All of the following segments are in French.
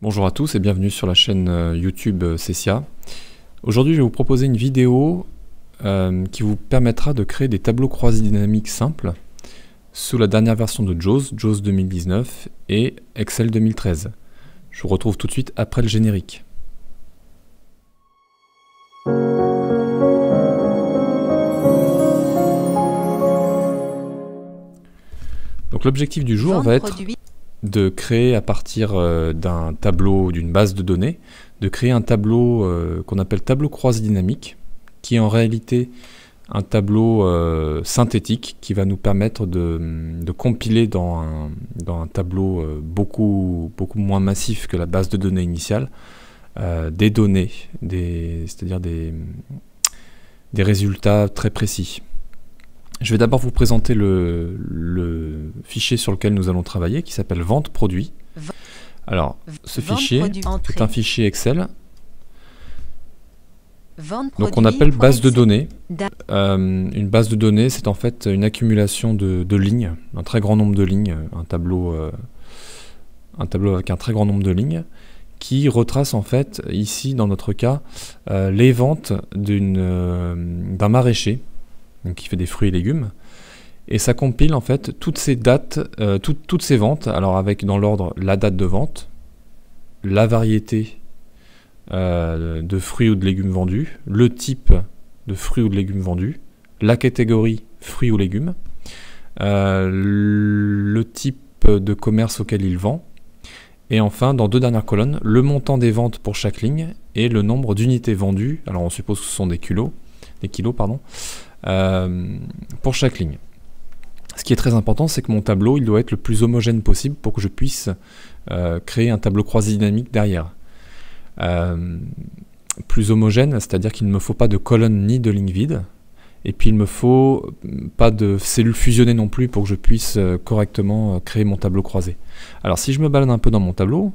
Bonjour à tous et bienvenue sur la chaîne YouTube Cessia. Aujourd'hui, je vais vous proposer une vidéo qui vous permettra de créer des tableaux croisés dynamiques simples sous la dernière version de JAWS 2019 et Excel 2013. Je vous retrouve tout de suite après le générique. Donc l'objectif du jour va être de créer à partir d'un tableau, d'une base de données, de créer un tableau qu'on appelle tableau croisé dynamique, qui est en réalité un tableau synthétique qui va nous permettre de compiler dans un tableau beaucoup moins massif que la base de données initiale, des données, c'est-à-dire des résultats très précis. Je vais d'abord vous présenter le fichier sur lequel nous allons travailler, qui s'appelle vente produit. Alors, ce fichier est un fichier Excel. Donc on appelle base de données. Une base de données, c'est en fait une accumulation de lignes, un très grand nombre de lignes, un tableau avec un très grand nombre de lignes, qui retrace en fait, ici dans notre cas, les ventes d'un maraîcher, donc qui fait des fruits et légumes, et ça compile en fait toutes ces dates, toutes ces ventes, alors avec dans l'ordre la date de vente, la variété de fruits ou de légumes vendus, le type de fruits ou de légumes vendus, la catégorie fruits ou légumes, le type de commerce auquel il vend, et enfin dans deux dernières colonnes, le montant des ventes pour chaque ligne et le nombre d'unités vendues, alors on suppose que ce sont des kilos, pour chaque ligne. Ce qui est très important, c'est que mon tableau il doit être le plus homogène possible pour que je puisse créer un tableau croisé dynamique derrière. Plus homogène, c'est-à-dire qu'il ne me faut pas de colonnes ni de lignes vides, et puis il ne me faut pas de cellules fusionnées non plus pour que je puisse correctement créer mon tableau croisé. Alors si je me balade un peu dans mon tableau,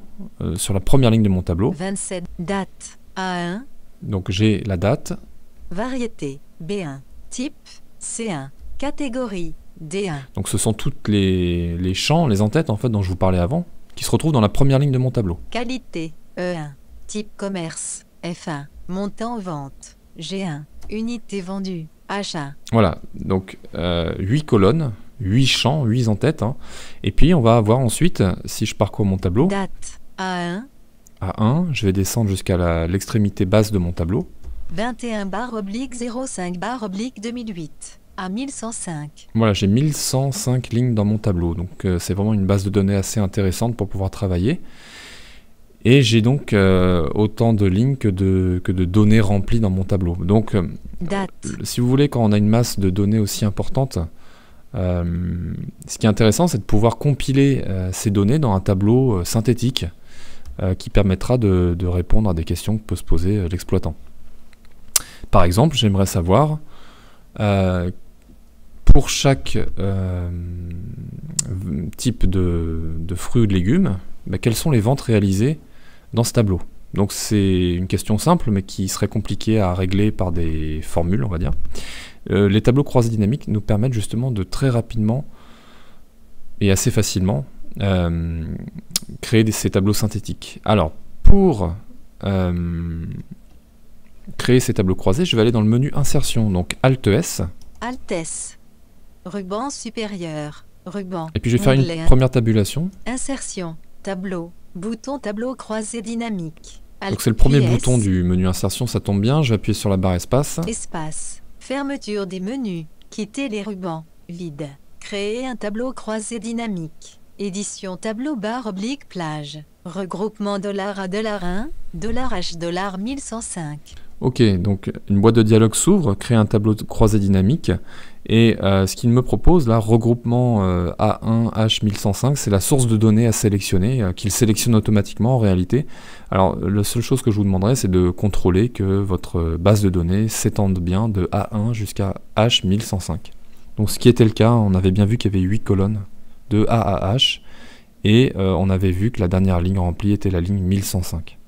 sur la première ligne de mon tableau, 27, date A1, donc j'ai la date, variété B1, type C1, catégorie D1. Donc ce sont toutes les champs, les entêtes en fait dont je vous parlais avant, qui se retrouvent dans la première ligne de mon tableau. Qualité E1, type commerce F1, montant vente G1, unité vendue H1. Voilà, donc 8 colonnes, 8 champs, 8 entêtes. Hein. Et puis on va avoir ensuite, si je parcours mon tableau, date A1, A1, je vais descendre jusqu'à l'extrémité basse de mon tableau. 21/05/2008 à 1105. Voilà, j'ai 1105 lignes dans mon tableau, donc c'est vraiment une base de données assez intéressante pour pouvoir travailler. Et j'ai donc autant de lignes que de données remplies dans mon tableau. Donc, si vous voulez, quand on a une masse de données aussi importante, ce qui est intéressant, c'est de pouvoir compiler ces données dans un tableau synthétique qui permettra de répondre à des questions que peut se poser l'exploitant. Par exemple, j'aimerais savoir, pour chaque type de fruits ou de légumes, quelles sont les ventes réalisées dans ce tableau. Donc c'est une question simple, mais qui serait compliquée à régler par des formules, on va dire. Les tableaux croisés dynamiques nous permettent justement de très rapidement et assez facilement créer ces tableaux synthétiques. Alors, pour créer ces tableaux croisés, je vais aller dans le menu Insertion, donc Alt S. Alt S. Ruban supérieur. Ruban. Et puis je vais faire une première tabulation. Insertion. Tableau. Bouton tableau croisé dynamique. Donc c'est le premier bouton du menu Insertion, ça tombe bien. Je vais appuyer sur la barre Espace. Espace. Fermeture des menus. Quitter les rubans. Vide. Créer un tableau croisé dynamique. Édition tableau barre oblique plage. Regroupement $A $1, $H 1105. Ok, donc une boîte de dialogue s'ouvre, créer un tableau croisé dynamique, et ce qu'il me propose là, regroupement A1 H 1105, c'est la source de données à sélectionner, qu'il sélectionne automatiquement en réalité. Alors la seule chose que je vous demanderai, c'est de contrôler que votre base de données s'étende bien de A1 jusqu'à H 1105. Donc ce qui était le cas, on avait bien vu qu'il y avait 8 colonnes de A à H, et on avait vu que la dernière ligne remplie était la ligne 1105.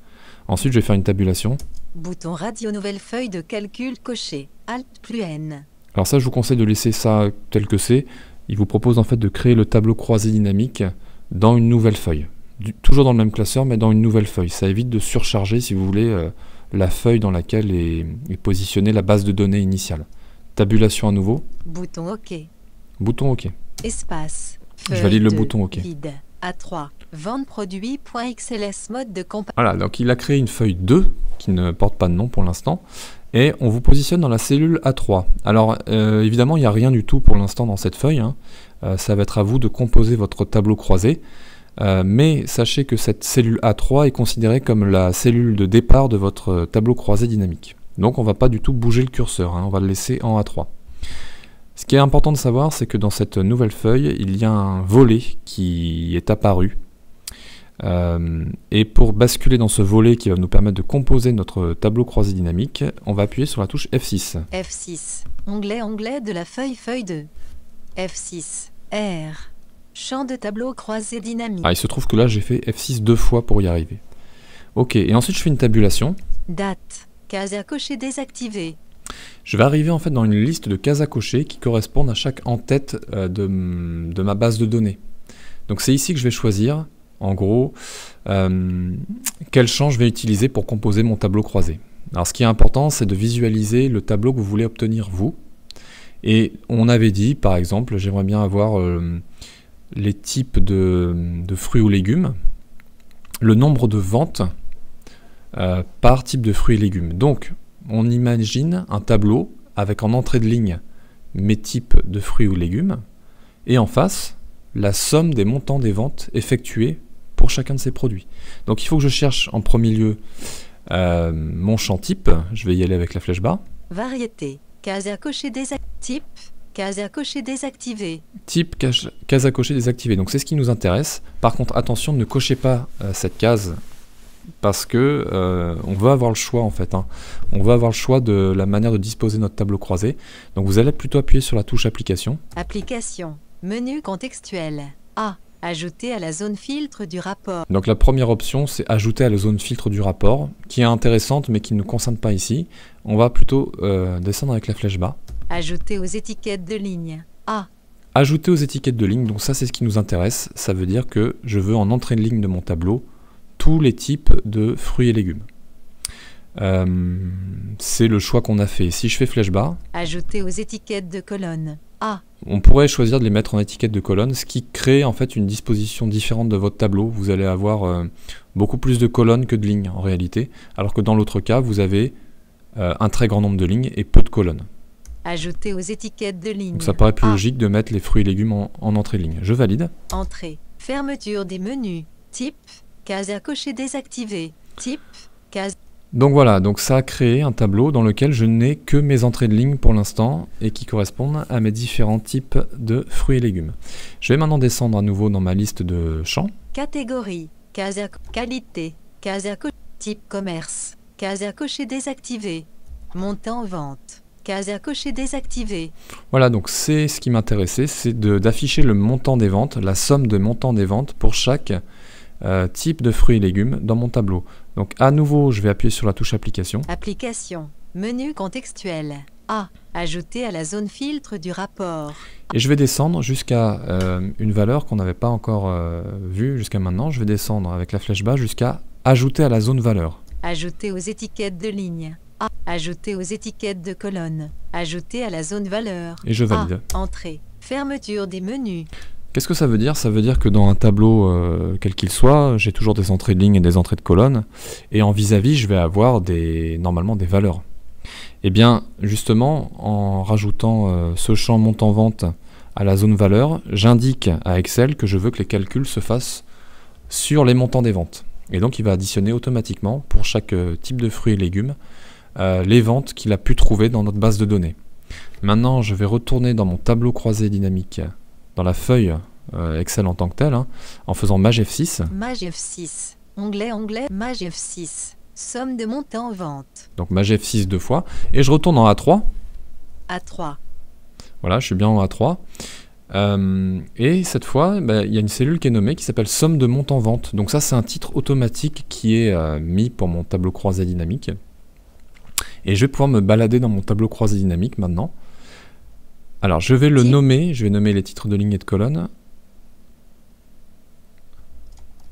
Ensuite je vais faire une tabulation. Bouton radio nouvelle feuille de calcul coché. Alt plus N. Alors ça, je vous conseille de laisser ça tel que c'est. Il vous propose en fait de créer le tableau croisé dynamique dans une nouvelle feuille. toujours dans le même classeur, mais dans une nouvelle feuille. Ça évite de surcharger, si vous voulez, la feuille dans laquelle est positionnée la base de données initiale. Tabulation à nouveau. Bouton OK. Bouton OK. Espace. Je valide le bouton OK. Vide. A3. Vente produit.xls mode de comparaison. Voilà, donc il a créé une feuille 2 qui ne porte pas de nom pour l'instant. Et on vous positionne dans la cellule A3. Alors évidemment, il n'y a rien du tout pour l'instant dans cette feuille. Hein. Ça va être à vous de composer votre tableau croisé. Mais sachez que cette cellule A3 est considérée comme la cellule de départ de votre tableau croisé dynamique. Donc on ne va pas du tout bouger le curseur, hein, on va le laisser en A3. Ce qui est important de savoir, c'est que dans cette nouvelle feuille, il y a un volet qui est apparu. Et pour basculer dans ce volet qui va nous permettre de composer notre tableau croisé dynamique, on va appuyer sur la touche F6. F6. Onglet de la feuille 2. F6. R. Champ de tableau croisé dynamique. Ah, il se trouve que là, j'ai fait F6 2 fois pour y arriver. Ok, et ensuite je fais une tabulation. Date. Case à cocher désactivée. Je vais arriver en fait dans une liste de cases à cocher qui correspondent à chaque en-tête de ma base de données. Donc c'est ici que je vais choisir, en gros, quel champ je vais utiliser pour composer mon tableau croisé. Alors ce qui est important, c'est de visualiser le tableau que vous voulez obtenir vous. Et on avait dit, par exemple, j'aimerais bien avoir les types de fruits ou légumes, le nombre de ventes par type de fruits et légumes. Donc, on imagine un tableau avec en entrée de ligne mes types de fruits ou légumes, et en face, la somme des montants des ventes effectuées pour chacun de ces produits. Donc il faut que je cherche en premier lieu mon champ type, je vais y aller avec la flèche bas. Variété, case à cocher désactivée. Case à cocher désactivée. Type, case à cocher désactivée. Donc c'est ce qui nous intéresse. Par contre, attention, ne cochez pas cette case parce que on veut avoir le choix en fait. Hein. On veut avoir le choix de la manière de disposer notre tableau croisé. Donc vous allez plutôt appuyer sur la touche Application. Application. Menu contextuel. A. Ajouter à la zone filtre du rapport. Donc la première option, c'est ajouter à la zone filtre du rapport, qui est intéressante mais qui ne nous concerne pas ici. On va plutôt descendre avec la flèche bas. Ajouter aux étiquettes de ligne. A. Ajouter aux étiquettes de ligne, donc ça c'est ce qui nous intéresse. Ça veut dire que je veux en entrée de ligne de mon tableau tous les types de fruits et légumes. C'est le choix qu'on a fait. Si je fais flèche bas, ajouter aux étiquettes de colonne. A. On pourrait choisir de les mettre en étiquette de colonne, ce qui crée en fait une disposition différente de votre tableau. Vous allez avoir beaucoup plus de colonnes que de lignes en réalité, alors que dans l'autre cas, vous avez un très grand nombre de lignes et peu de colonnes. Ajouter aux étiquettes de ligne. Donc ça paraît plus logique de mettre les fruits et légumes en entrée de ligne. Je valide. Entrée. Fermeture des menus. Type. Case à cocher désactivée. Type. Case. Donc voilà, donc ça a créé un tableau dans lequel je n'ai que mes entrées de ligne pour l'instant et qui correspondent à mes différents types de fruits et légumes. Je vais maintenant descendre à nouveau dans ma liste de champs. Catégorie. Case à qualité. Case à cocher. Type commerce. Case à cocher désactivée. Montant vente. Case à cocher désactivée. Voilà, donc c'est ce qui m'intéressait, c'est d'afficher le montant des ventes, la somme de montant des ventes pour chaque type de fruits et légumes dans mon tableau. Donc à nouveau, je vais appuyer sur la touche Application. Application. Menu contextuel. A. Ajouter à la zone filtre du rapport. Et je vais descendre jusqu'à une valeur qu'on n'avait pas encore vue jusqu'à maintenant. Je vais descendre avec la flèche bas jusqu'à Ajouter à la zone valeur. Ajouter aux étiquettes de ligne. A. Ajouter aux étiquettes de colonne. Ajouter à la zone valeur. Et je valide. A. Entrée. Fermeture des menus. Qu'est-ce que ça veut dire? Ça veut dire que dans un tableau, quel qu'il soit, j'ai toujours des entrées de ligne et des entrées de colonne. Et en vis-à-vis, je vais avoir normalement des valeurs. Et bien, justement, en rajoutant ce champ montant-vente à la zone valeur, j'indique à Excel que je veux que les calculs se fassent sur les montants des ventes. Et donc, il va additionner automatiquement, pour chaque type de fruits et légumes, les ventes qu'il a pu trouver dans notre base de données. Maintenant, je vais retourner dans mon tableau croisé dynamique, dans la feuille Excel en tant que telle, hein, en faisant Maj F6. Maj F6. Onglet, Maj F6. Somme de montant vente. Donc Maj F6 deux fois. Et je retourne en A3. A3. Voilà, je suis bien en A3. Et cette fois, il y a une cellule qui est nommée qui s'appelle Somme de montant vente. Donc ça, c'est un titre automatique qui est mis pour mon tableau croisé dynamique. Et je vais pouvoir me balader dans mon tableau croisé dynamique maintenant. Alors, je vais le nommer, je vais nommer les titres de ligne et de colonne.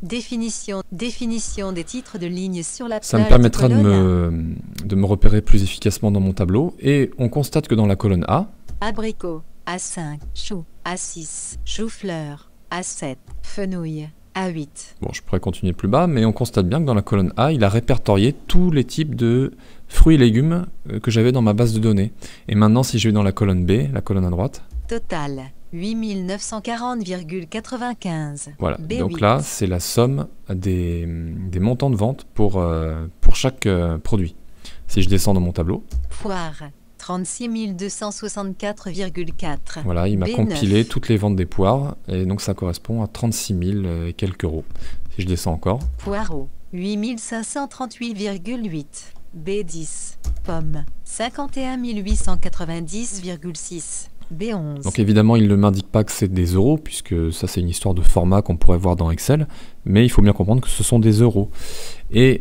Définition des titres de ligne sur la plage. Ça me permettra de me repérer plus efficacement dans mon tableau. Et on constate que dans la colonne A, abricot, A5, chou, A6, chou-fleur, A7, fenouil, A8. Bon, je pourrais continuer plus bas, mais on constate bien que dans la colonne A, il a répertorié tous les types de fruits et légumes que j'avais dans ma base de données. Et maintenant, si je vais dans la colonne B, la colonne à droite... Total, 8940,95. Voilà, B8. donc là, c'est la somme des montants de vente pour chaque produit. Si je descends dans mon tableau... Poire, 36 264,4. Voilà, il m'a B9. compilé toutes les ventes des poires, et donc ça correspond à 36 000 et quelques euros. Si je descends encore... Poireaux, 8538,8. B10. Pommes, 51 890,6. B11. Donc évidemment, il ne m'indique pas que c'est des euros, puisque ça c'est une histoire de format qu'on pourrait voir dans Excel, mais il faut bien comprendre que ce sont des euros. Et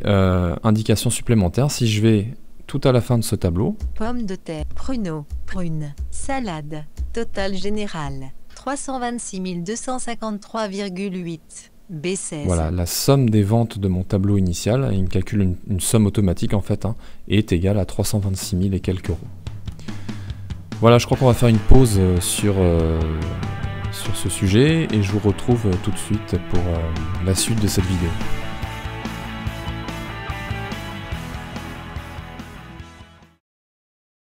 indication supplémentaire, si je vais tout à la fin de ce tableau... Pommes de terre, pruneaux, prunes, salade, total général, 326 253,8. B16. Voilà, la somme des ventes de mon tableau initial, il me calcule une somme automatique en fait, est égale à 326 000 et quelques euros. Voilà, je crois qu'on va faire une pause sur ce sujet et je vous retrouve tout de suite pour la suite de cette vidéo.